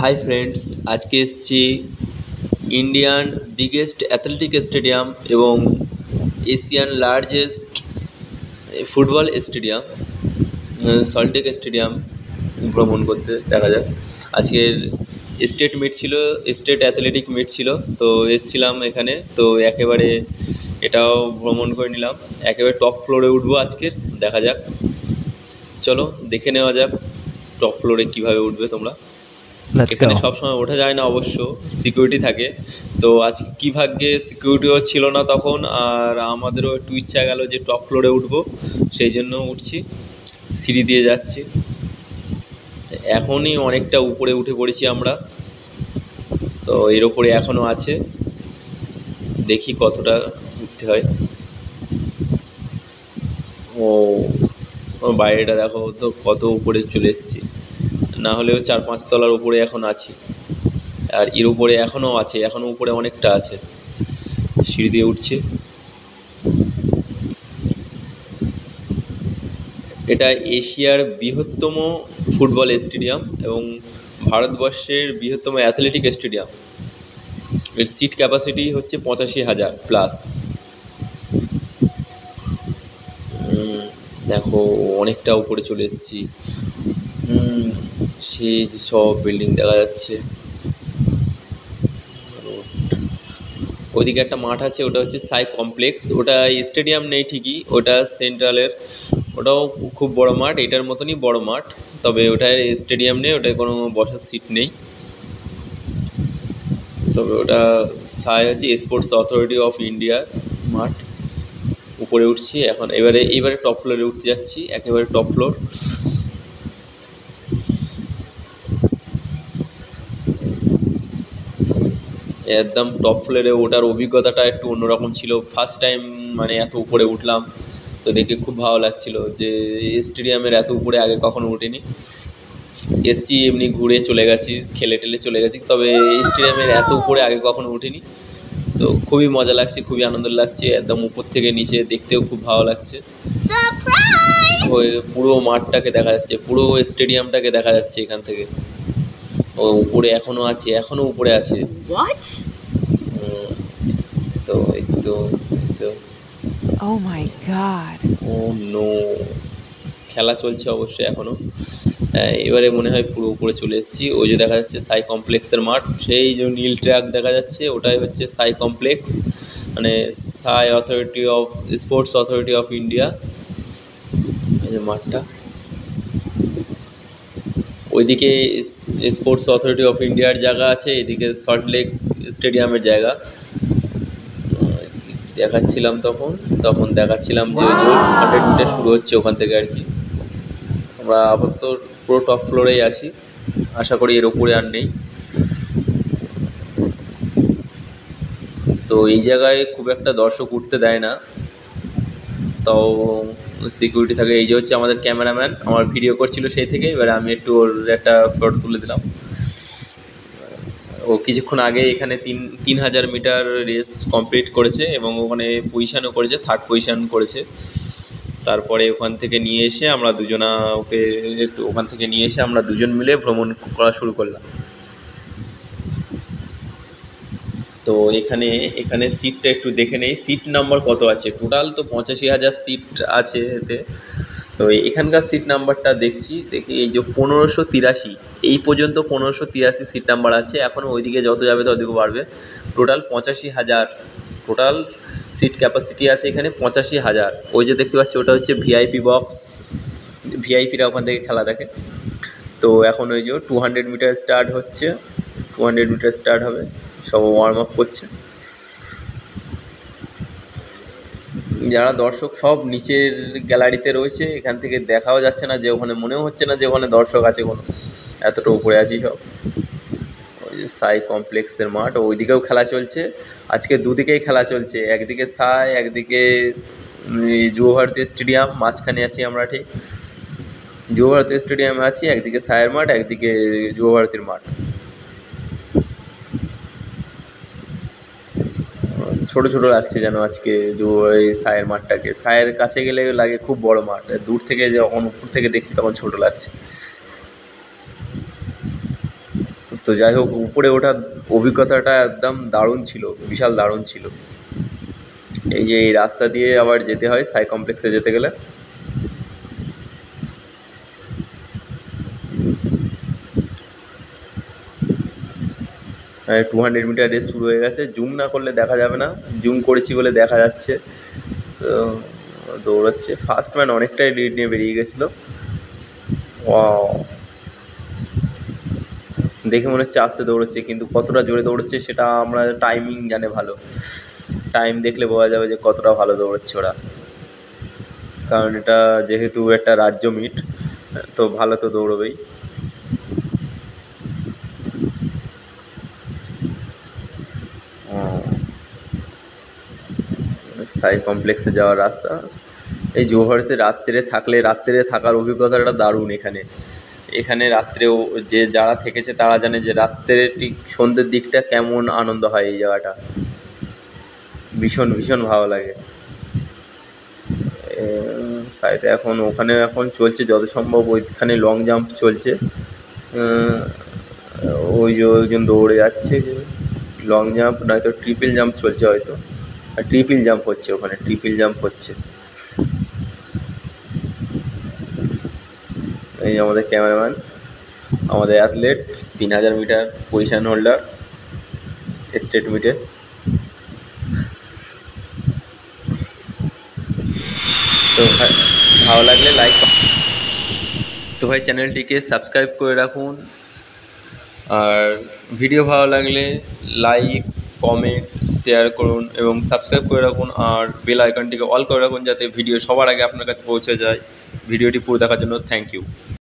Hi friends, আজকে এসেছি Indian biggest athletic stadium এবং Asian largest football stadium Salt Lake stadium ভ্রমণ করতে। দেখা যাক, আজকের স্টেট মিট ছিল, স্টেট অ্যাথলেটিক মিট ছিল, তো এসছিলাম এখানে। তো একেবারে এটাও ভ্রমণ করে নিলাম, একেবারে টপ ফ্লোরে উঠবো আজকের। দেখা যাক, চলো দেখে নেওয়া যাক টপ ফ্লোরে কীভাবে উঠবে তোমরা। Let's এখানে go. সবসময় ওঠা যায় না, অবশ্য সিকিউরিটি থাকে। তো আজকে কী ভাগ্যে সিকিউরিটিও ছিল না তখন, আর আমাদেরও একটু ইচ্ছা গেল যে টপ ফ্লোরে উঠবো, সেই জন্য উঠছি, সিঁড়ি দিয়ে যাচ্ছি। এখনই অনেকটা উপরে উঠে পড়েছি আমরা, তো এর ওপরে এখনও আছে, দেখি কতটা উঠতে হয়। ও ও বাইরেটা দেখো তো, কত উপরে চলে এসেছি, না হলেও 4-5 তলার উপরে এখন আছি। আর এর উপরে এখনও আছে, এখনও উপরে অনেকটা আছে, সিঁড়ি দিয়ে উঠছে। এটা এশিয়ার বৃহত্তম ফুটবল স্টেডিয়াম এবং ভারতবর্ষের বৃহত্তম অ্যাথলেটিক স্টেডিয়াম। এর সিট ক্যাপাসিটি হচ্ছে 85,000 প্লাস। দেখো অনেকটা উপরে চলে এসেছি। সেই সব বিল্ডিং দেখা যাচ্ছে। ওইদিকে একটা মাঠ আছে, ওটা হচ্ছে সাই কমপ্লেক্স। ওটা স্টেডিয়াম নেই ঠিকই, ওটা সেন্ট্রালের, ওটাও খুব বড় মাঠ, এটার মতনই বড় মাঠ, তবে ওটার স্টেডিয়াম নেই, ওটায় কোনো বসার সিট নেই। তবে ওটা সাই হচ্ছে স্পোর্টস অথরিটি অফ ইন্ডিয়ার মাঠ। উপরে উঠছি এখন, এবারে টপ ফ্লোরে উঠতে যাচ্ছি, একেবারে টপ ফ্লোর। একদম টপ ফ্লোরে ওঠার অভিজ্ঞতাটা একটু অন্যরকম ছিল। ফার্স্ট টাইম মানে এত উপরে উঠলাম, তো দেখে খুব ভালো লাগছিল যে স্টেডিয়ামের এত উপরে আগে কখনো উঠিনি। এসছি এমনি ঘুরে চলে গেছি, খেলে টেলে চলে গেছি, তবে স্টেডিয়ামের এত উপরে আগে কখনো উঠিনি। তো খুবই মজা লাগছে, খুবই আনন্দ লাগছে, একদম উপর থেকে নিচে দেখতেও খুব ভালো লাগছে। ওই পুরো মাঠটাকে দেখা যাচ্ছে, পুরো স্টেডিয়ামটাকে দেখা যাচ্ছে এখান থেকে। ও উপরে এখনো আছে, এখনো উপরে আছে। তো এই তো Oh my god. Oh no, খেলা চলছে অবশ্যই এখনো। এবারে মনে হয় পুরো উপরে চলে এসেছি। ওই যে দেখা যাচ্ছে সাই কমপ্লেক্সের মাঠ, সেই যে নীল ট্র্যাক দেখা যাচ্ছে, ওটাই হচ্ছে সাই কমপ্লেক্স, মানে সাই authority of sports authority of India. এই যে মাঠটা, ওইদিকে স্পোর্টস অথরিটি অফ ইন্ডিয়ার জায়গা আছে, এদিকে সল্টলেক স্টেডিয়ামের জায়গা। দেখাচ্ছিলাম তখন দেখাচ্ছিলাম যে ওই যে 100 মিটার শুরু হচ্ছে ওখান থেকে আর কি। আমরা আপাতত পুরো টপ ফ্লোরেই আছি, আশা করি এর উপরে আর নেই। তো এই জায়গায় খুব একটা দর্শক উঠতে দেয় না, তাও সিকিউরিটি থাকে। এই যে হচ্ছে আমাদের ক্যামেরাম্যান, আমার ভিডিও করছিল সেই থেকে, এবারে আমি একটু ওর একটা ফটো তুলে দিলাম। ও কিছুক্ষণ আগে এখানে 3,000 মিটার রেস কমপ্লিট করেছে এবং ওখানে পজিশানও করেছে, 3rd পজিশান করেছে। তারপরে ওখান থেকে নিয়ে এসে আমরা দুজন মিলে ভ্রমণ করা শুরু করলাম। তো এখানে সিটটা একটু দেখে নেই, সিট নাম্বার কত আছে। টোটাল তো 85,000 সিট আছে এতে। তো এখানকার সিট নাম্বারটা দেখি, এই যে 1583, এই পর্যন্ত 1583 সিট নাম্বার আছে। এখনও ওইদিকে যত যাবে ততদিকে বাড়বে। টোটাল 85,000 টোটাল সিট ক্যাপাসিটি আছে এখানে, 85,000। ওই যে দেখতে পাচ্ছি ওটা হচ্ছে ভিআইপি বক্স, ভিআইপিরা ওখান থেকে খেলা দেখে। তো এখন ওই যে 200 মিটার স্টার্ট হচ্ছে, 200 মিটার স্টার্ট হবে, সব ওয়ার্ম আপ করছে। যারা দর্শক সব নিচের গ্যালারিতে রয়েছে, এখান থেকে দেখাও যাচ্ছে না যে ওখানে, মনেও হচ্ছে না যে ওখানে দর্শক আছে কোনো, এতটা উপরে আছি সব। ওই যে সাই কমপ্লেক্সের মাঠ, ওইদিকেও খেলা চলছে। আজকে দুদিকেই খেলা চলছে, একদিকে সাই, একদিকে যুব ভারতী স্টেডিয়াম, মাঝখানে আছি আমরা ঠিক। যুব ভারতী স্টেডিয়ামে আছি, একদিকে সায়ের মাঠ, একদিকে যুব ভারতীর মাঠ। ছোট ছোট লাগছে যেন আজকে এই সায়ের মাঠটাকে, সায়ের কাছে গেলে লাগে খুব বড় মাঠ, দূর থেকে যখন উপর থেকে দেখছি তখন ছোট লাগছে। তো যাই হোক, উপরে ওঠার অভিজ্ঞতাটা একদম দারুণ ছিল, বিশাল দারুণ ছিল। এই যে এই রাস্তা দিয়ে আবার যেতে হয় সাই কমপ্লেক্সে যেতে গেলে। 200 মিটার রেস শুরু হয়ে গেছে। জুম না করলে দেখা যাবে না, জুম করেছি বলে দেখা যাচ্ছে। তো দৌড়াচ্ছে, ফার্স্ট ম্যান অনেকটাই লিড নিয়ে বেরিয়ে গেছিলো। দেখে মনে হচ্ছে আস্তে দৌড়চ্ছে, কিন্তু কতটা জোরে দৌড়চ্ছে সেটা আমরা টাইমিং জানে ভালো। টাইম দেখলে বোঝা যাবে যে কতটা ভালো দৌড়চ্ছে ওরা, কারণ এটা যেহেতু একটা রাজ্য মিট, তো ভালো তো দৌড়বেই। সাই কমপ্লেক্সে যাওয়ার রাস্তা। এই জৌহরতে রাত্রে থাকলে, রাত্রে থাকার অভিজ্ঞতাটা দারুণ। এখানে রাত্রেও যে যারা থেকেছে তারা জানে যে রাত্রে ঠিক সন্ধ্যের দিকটা কেমন আনন্দ হয় এই জায়গাটা। ভীষণ ভীষণ ভালো লাগে। সাইডে এখন ওখানে এখন চলছে যত সম্ভব, ওইখানে লং জাম্প চলছে। ওই যে ওইজন দৌড়ে যাচ্ছে, লং জাম্প নয়তো ট্রিপল জাম্প চলছে হয়তো। আর ট্রিপল জাম্প হচ্ছে ওখানে, ট্রিপল জাম্প হচ্ছে। এই আমাদের ক্যামেরাম্যান, আমাদের athlete, 3000 meter position holder state মিটে। তো ভাই ভালো লাগলে লাইক, তো ভাই চ্যানেলটিকে সাবস্ক্রাইব করে রাখুন। আর ভিডিও ভালো লাগলে লাইক, কমেন্ট, শেয়ার করুন এবং সাবস্ক্রাইব করে রাখুন। আর বেল আইকনটিকে অল করে রাখুন যাতে ভিডিও সবার আগে আপনার কাছে পৌঁছে যায়। ভিডিওটি পুরো দেখার জন্য থ্যাংক ইউ।